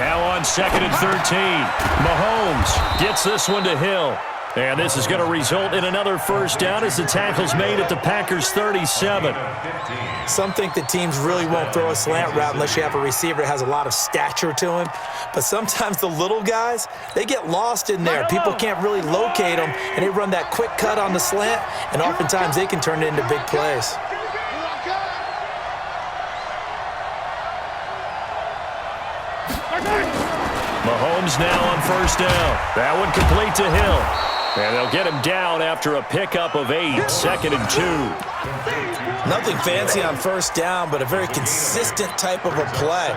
Now on 2nd and 13. Mahomes gets this one to Hill. And this is going to result in another first down as the tackle's made at the Packers' 37. Some think that teams really won't throw a slant route unless you have a receiver that has a lot of stature to him. But sometimes the little guys, they get lost in there. People can't really locate them, and they run that quick cut on the slant, and oftentimes they can turn it into big plays. Mahomes now on first down. That one complete to Hill. And they'll get him down after a pickup of 8, 2nd and 2. Nothing fancy on first down, but a very consistent type of a play.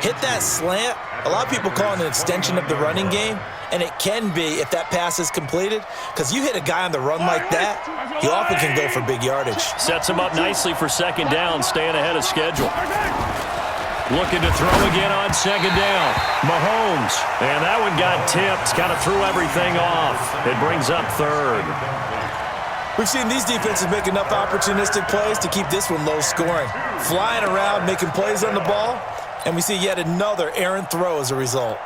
Hit that slant. A lot of people call it an extension of the running game, and it can be if that pass is completed, because you hit a guy on the run like that, he often can go for big yardage. Sets him up nicely for 2nd down, staying ahead of schedule. Looking to throw again on 2nd down. Mahomes. And that one got tipped. Kind of threw everything off. It brings up 3rd. We've seen these defenses make enough opportunistic plays to keep this one low scoring. Flying around, making plays on the ball, and we see yet another errant throw as a result.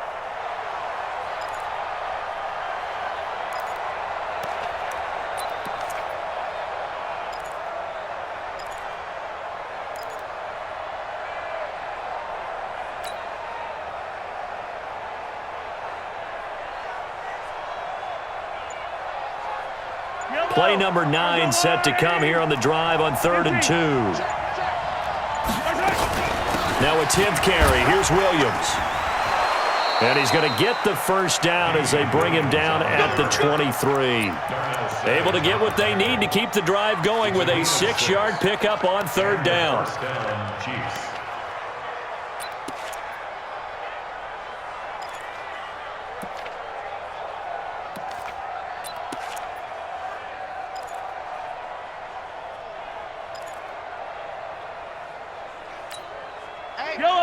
Play number 9 set to come here on the drive on 3rd and 2. Now a 10th carry. Here's Williams. And he's going to get the first down as they bring him down at the 23. Able to get what they need to keep the drive going with a 6-yard pickup on 3rd down.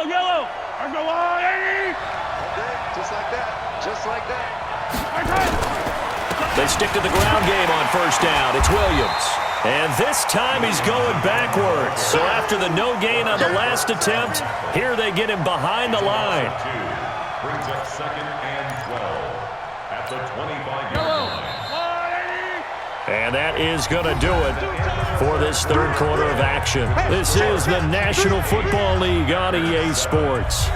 Yellow. Or go on, Eddie. Just like that. Just like that. They stick to the ground game on first down. It's Williams. And this time he's going backwards. So after the no gain on the last attempt, here they get him behind the line. Brings up 2nd and 12 at the 25-yard line. And that is going to do it for this 3rd quarter of action. This is the National Football League on EA Sports.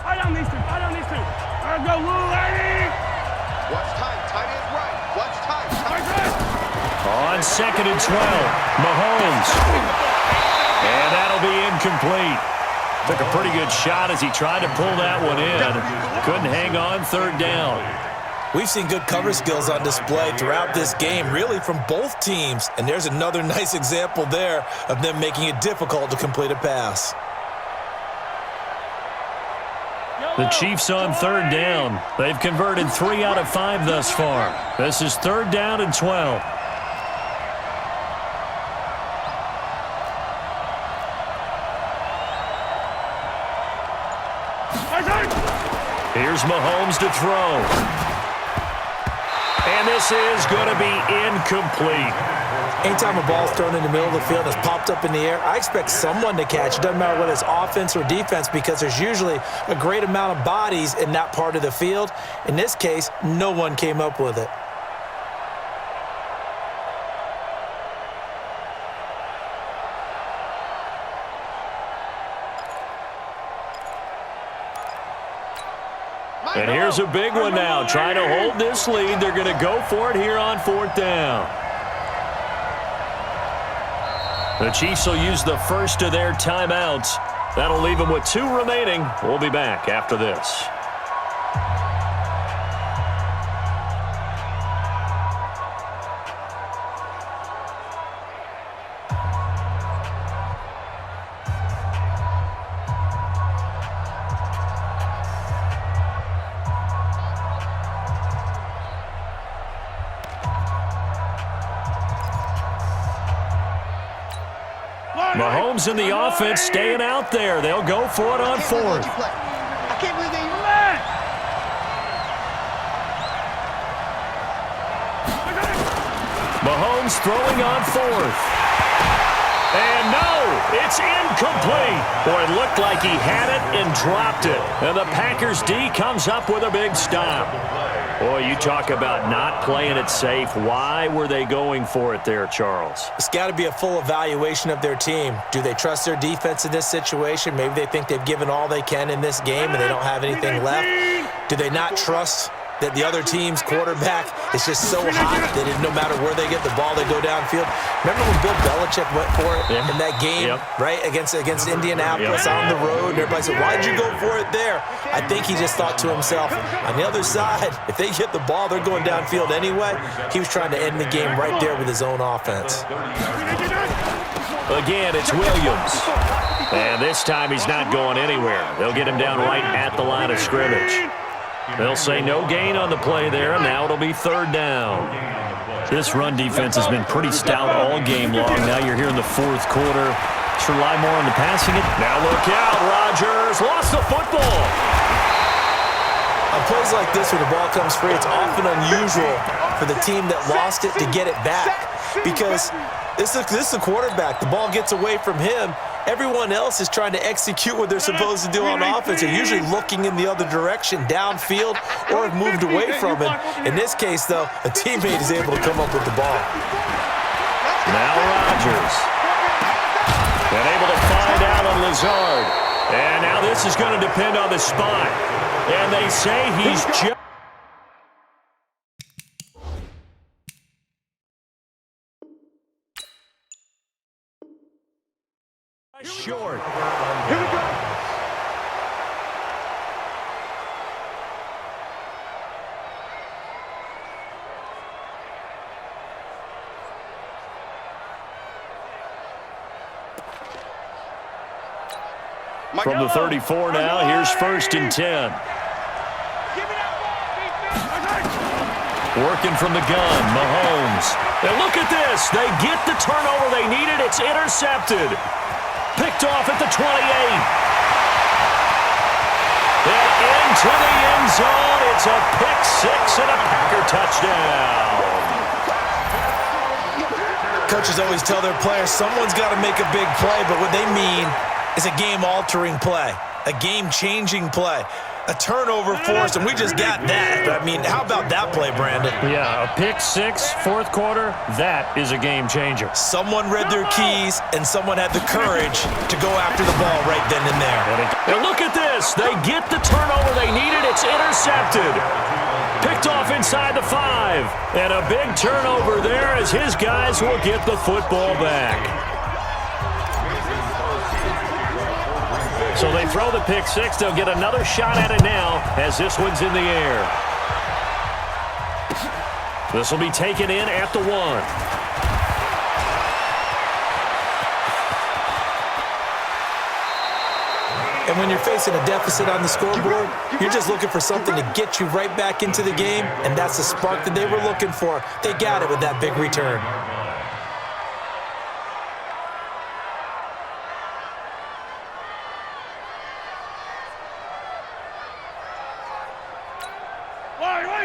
I don't need to. Go, lady. What's tight? Tight is right. What's tight? On 2nd and 12, Mahomes. And that'll be incomplete. Took a pretty good shot as he tried to pull that one in. Couldn't hang on 3rd down. We've seen good cover skills on display throughout this game, really from both teams. And there's another nice example there of them making it difficult to complete a pass. The Chiefs on 3rd down. They've converted 3 out of 5 thus far. This is 3rd down and 12. Here's Mahomes to throw. And this is going to be incomplete. Anytime a ball's thrown in the middle of the field and it's popped up in the air, I expect someone to catch. It doesn't matter whether it's offense or defense, because there's usually a great amount of bodies in that part of the field. In this case, no one came up with it. And here's a big one now. Trying to hold this lead. They're going to go for it here on 4th down. The Chiefs will use the first of their timeouts. That'll leave them with 2 remaining. We'll be back after this. Mahomes in the offense staying out there. They'll go for it on 4th. I can't believe they ran. Mahomes throwing on fourth. And no, it's incomplete. Boy, it looked like he had it and dropped it. And the Packers D comes up with a big stop. Boy, you talk about not playing it safe. Why were they going for it there, Charles? It's got to be a full evaluation of their team. Do they trust their defense in this situation? Maybe they think they've given all they can in this game and they don't have anything left. Do they not trust that the other team's quarterback is just so hot that no matter where they get the ball, they go downfield? Remember when Bill Belichick went for it in that game, right, against Indianapolis on the road? And everybody said, why'd you go for it there? I think he just thought to himself, on the other side, if they get the ball, they're going downfield anyway. He was trying to end the game right there with his own offense. Again, it's Williams. And this time he's not going anywhere. They'll get him down right at the line of scrimmage. They'll say no gain on the play there, and now it'll be third down. This run defense has been pretty stout all game long. Now you're here in the fourth quarter. Should rely more on the passing it. Now look out, Rodgers lost the football. On plays like this where the ball comes free, it's often unusual for the team that lost it to get it back because this is the quarterback. The ball gets away from him. Everyone else is trying to execute what they're supposed to do on offense. They're usually looking in the other direction, downfield, or have moved away from it. In this case, though, a teammate is able to come up with the ball. Now Rodgers. And able to find out on Lazard. And now this is going to depend on the spot. And they say he's just... short. Here we go. From the 34 now, here's first and 10. Working from the gun, Mahomes. And look at this. They get the turnover they needed. It's intercepted. Picked off at the 28. And into the end zone. It's a pick six and a Packer touchdown. Coaches always tell their players someone's got to make a big play, but what they mean is a game-altering play, a game-changing play, a turnover forced, and we just got that. I mean, how about that play, Brandon? Yeah, a pick six, fourth quarter, that is a game changer. Someone read their keys, and someone had the courage to go after the ball right then and there. And look at this. They get the turnover they needed. It's intercepted. Picked off inside the 5. And a big turnover there as his guys will get the football back. So they throw the pick six. They'll get another shot at it now as this one's in the air. This will be taken in at the 1. And when you're facing a deficit on the scoreboard, you're just looking for something to get you right back into the game, and that's the spark that they were looking for. They got it with that big return.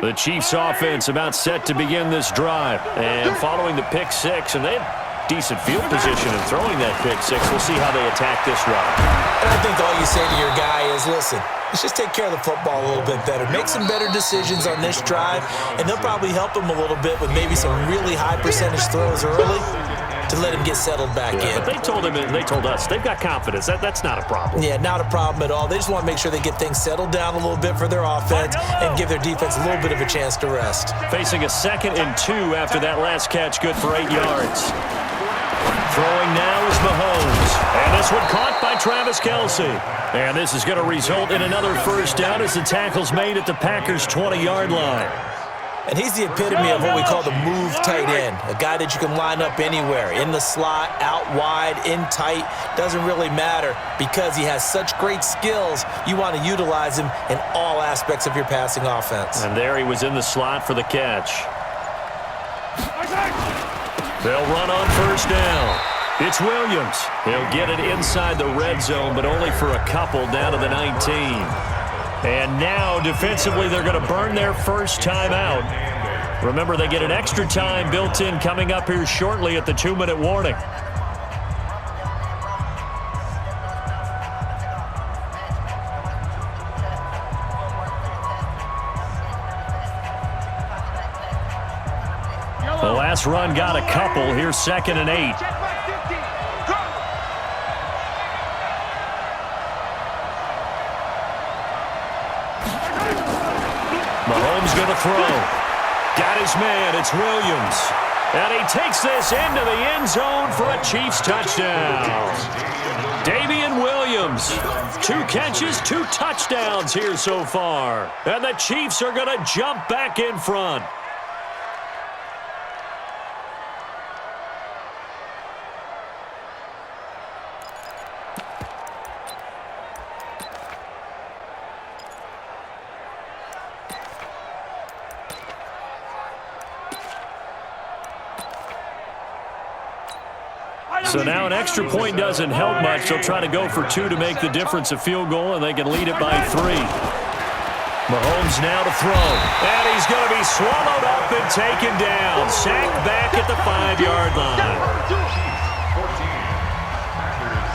The Chiefs offense about set to begin this drive. And following the pick six, and they have decent field position in throwing that pick six. We'll see how they attack this drive. And I think all you say to your guy is, listen, let's just take care of the football a little bit better. Make some better decisions on this drive, and they'll probably help him a little bit with maybe some really high percentage throws early to let him get settled back in. But they told him, and they told us, they've got confidence. That's not a problem. Yeah, not a problem at all. They just want to make sure they get things settled down a little bit for their offense and give their defense a little bit of a chance to rest. Facing a 2nd and 2 after that last catch, good for 8 yards. Throwing now is Mahomes. And this one caught by Travis Kelce. And this is going to result in another first down as the tackle's made at the Packers' 20-yard line. And he's the epitome of what we call the move tight end, a guy that you can line up anywhere, in the slot, out wide, in tight, doesn't really matter because he has such great skills. You want to utilize him in all aspects of your passing offense. And there he was in the slot for the catch. They'll run on first down. It's Williams. He'll get it inside the red zone, but only for a couple down to the 19. And now, defensively, they're going to burn their first time out. Remember, they get an extra time built in coming up here shortly at the 2-minute warning. The last run got a couple. Here's 2nd and 8. Mahomes going to throw. Got his man. It's Williams. And he takes this into the end zone for a Chiefs touchdown. Damian Williams. 2 catches, 2 touchdowns here so far. And the Chiefs are going to jump back in front. So now an extra point doesn't help much. They'll try to go for 2 to make the difference a field goal, and they can lead it by 3. Mahomes now to throw. And he's going to be swallowed up and taken down. Sacked back at the 5-yard line. 14, Packers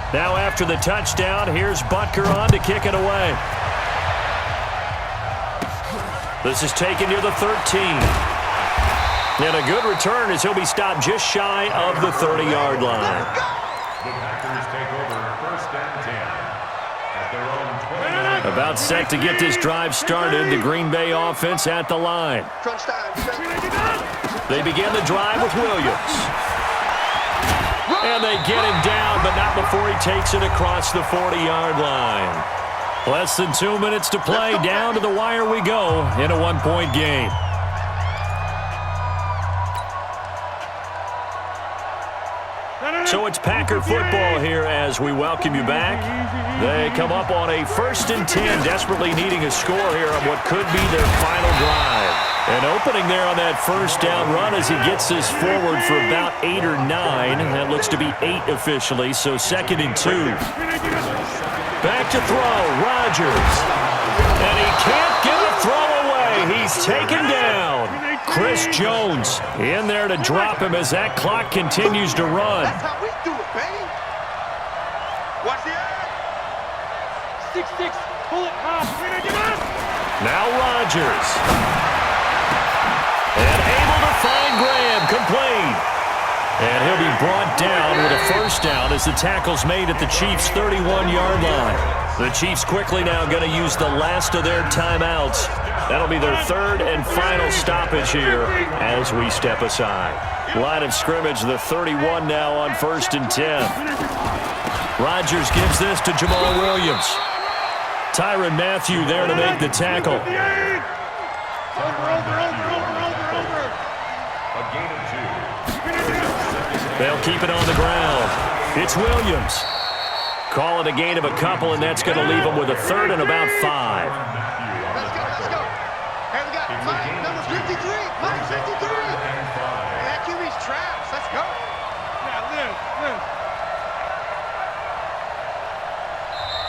13. Now after the touchdown, here's Butker on to kick it away. This is taken near the 13. And a good return as he'll be stopped just shy of the 30-yard line. The Packers take over 1st and 10 at their own 29. About set to get this drive started, the Green Bay offense at the line. They begin the drive with Williams. And they get him down, but not before he takes it across the 40-yard line. Less than 2 minutes to play. Down to the wire we go in a 1-point game. So it's Packer football here as we welcome you back. They come up on a 1st and 10, desperately needing a score here on what could be their final drive. And opening there on that 1st down run as he gets this forward for about 8 or 9. That looks to be 8 officially, so 2nd and 2. Back to throw, Rodgers. And he can't get a throw away. He's taken down. Chris Jones in there to drop him as that clock continues to run. That's how we do it, baby. Watch the eye. 6-6, pull it high. Now Rodgers. And able to find Graham, complete. And he'll be brought down with a 1st down as the tackle's made at the Chiefs' 31-yard line. The Chiefs quickly now going to use the last of their timeouts. That'll be their 3rd and final stoppage here as we step aside. Line of scrimmage, the 31 now on 1st and 10. Rodgers gives this to Jamal Williams. Tyrann Mathieu there to make the tackle. A gain of 2. They'll keep it on the ground. It's Williams. Call it a gain of a couple, and that's going to leave them with a 3rd and about 5. Let's go. Hey, we got Mike, number 53. Mike 53. Hey, that QB's traps. Let's go. Yeah,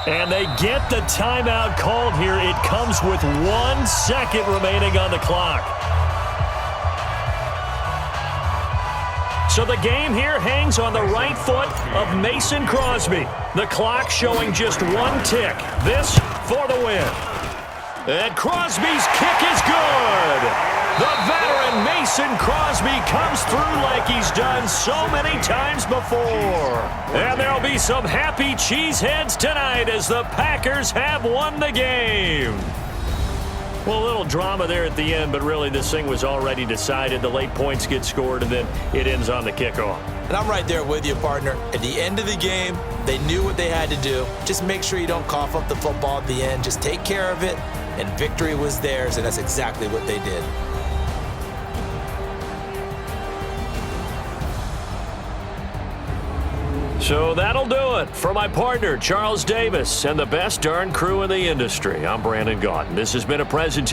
And they get the timeout called here. It comes with 1 second remaining on the clock. So the game here hangs on the right foot of Mason Crosby. The clock showing just 1 tick. This for the win. And Crosby's kick is good. The veteran Mason Crosby comes through like he's done so many times before. And there'll be some happy cheeseheads tonight as the Packers have won the game. Well, a little drama there at the end, but really this thing was already decided. The late points get scored, and then it ends on the kickoff. And I'm right there with you, partner. At the end of the game, they knew what they had to do. Just make sure you don't cough up the football at the end. Just take care of it, and victory was theirs, and that's exactly what they did. So that'll do it for my partner, Charles Davis, and the best darn crew in the industry. I'm Brandon Gaudin. This has been a presentation